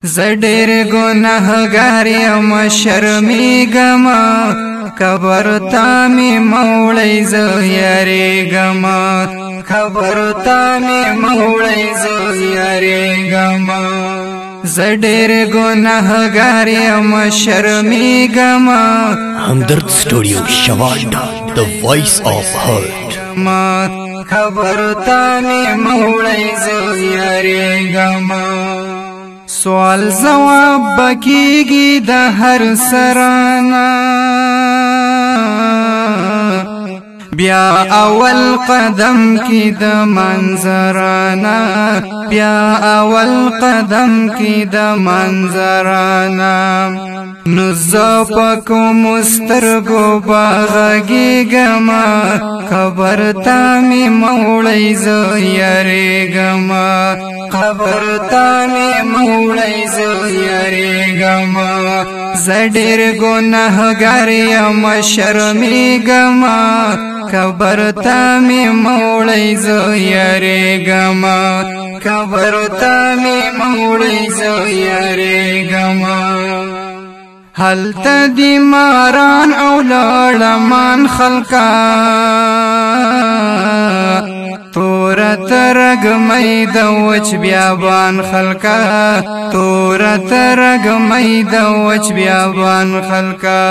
زډیر ګناهګار یم شرمېږم قبر ته مې موړی زه یریږم قبر ته مې موړی زه یریږم زډیر ګناهګار یم شرمېږم HAMDARD Studio Shavanda, the voice of Hayat. قبر ته مې موړی زه یریږم سوال جواب بکیږي د هر سرانا بیا اول قدم کی د منظرانا بیا اول قدم کی د منظرانا نزا پکو مسترگو باغیگم قبر تامی موڑی زو یریگم قبر تامی موڑی زو یریگم زډیر گناهګار یم شرمېږم قبر تامی موڑی زو یریگم قبر تامی موڑی زو یریگم هلته دی ماران او لړمان خلقا تورت رګمې د وچ بیابان خلقا تورت رګمې د وچ بیابان خلقا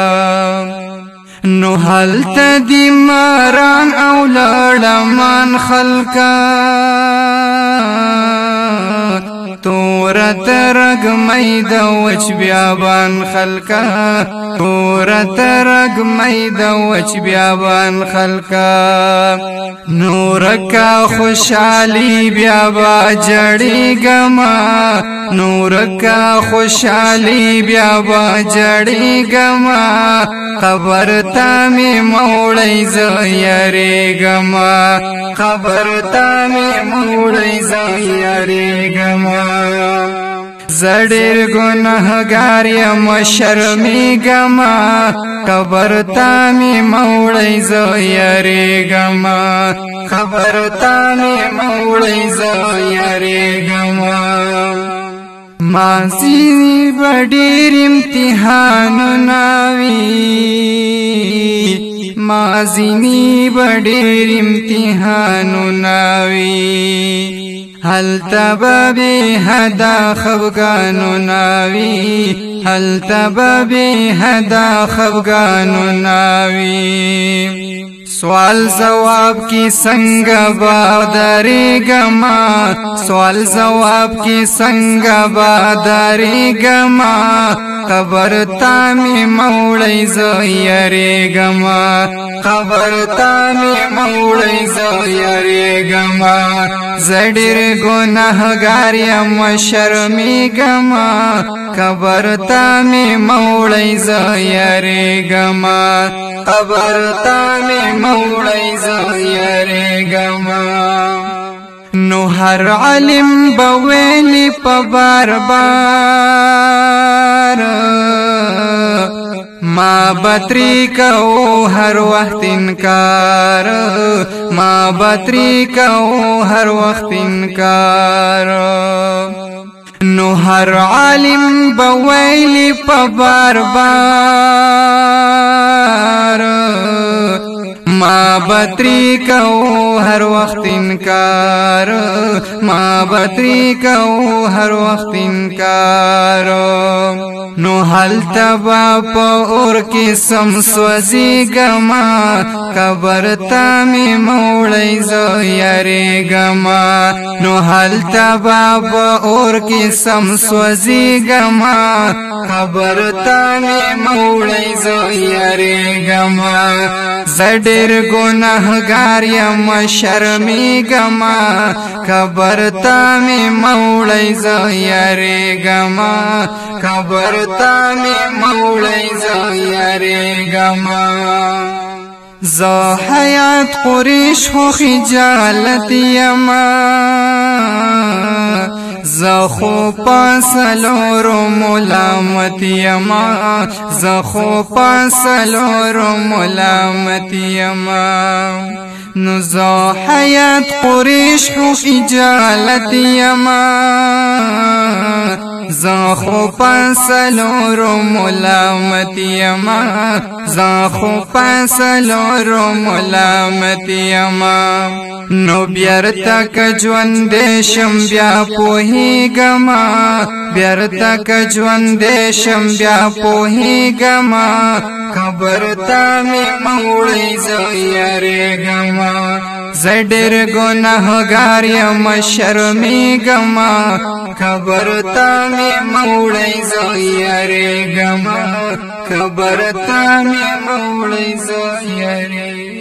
نو هلته دی ماران او لړمان خلقا تورت رګمې د وچ بیابان خلقا تورت رګمې د وچ بیابان خلقا نور کا خوشالي بیا با جړېږم نور کا خوشالي بیا با جړېږم قبر ته مې موړی زه یریږم قبر ته مې موړی زه یریږم زډیر ګناهګار یم شرمېږم قبر ته مې موړی زه یریږم قبر ته مې موړی زه یریږم مازی بډیر امتحانونه وي مازی بډیر امتحانونه وي هلته به هدا خفګانونه وي هلته به هدا خفګانونه وي سوال جواب کی څنګه بادرېږم سوال جواب کی څنګه بادرېږم قبر ته مې موړی زه یریږم قبر ته مې موړی زه یریږم زډیر ګناهګار یم شرمېږم قبر ته مې موړی زه یریږم قبر ته مې موړی زه یریږم نو هر عالم بویلی په بار بار ما بطری کو هر وخت انکار ما بطری کو هر وخت انکار نو هر عالم بویلی په بار بار ما بطری کو هر وخت انکار ما بطری کو هر وخت انکار نو هلته با په اور کې سم سوځېږم قبر ته مې موړی زه یریږم نو هلته با په اور کې سم سوځېږم قبر ته مې موړی زه یریږم زډیر ګناهګار یم شرمېږم قبر ته مې موړی زه یریږم قبر ته مې موړی زه یریږم زه حیات قریش خو خجالت یم زه خو پاسلورو ملامت یم زه خو پاسلورو ملامت یم نو زه حیات قریش خو خجالت یم زان خو پسلورو ملامت یما زان خو پسلورو ملامت یما نو بیرتا کجوان دیشم بیا پوہی گما بیرتا کجوان دیشم بیا پوہی گما خبر تا می موڑی زیارے گما زڈر گناہگار یم شرمی گما خبر تا می موڑی زیارے گما خبر تا می موڑی زیارے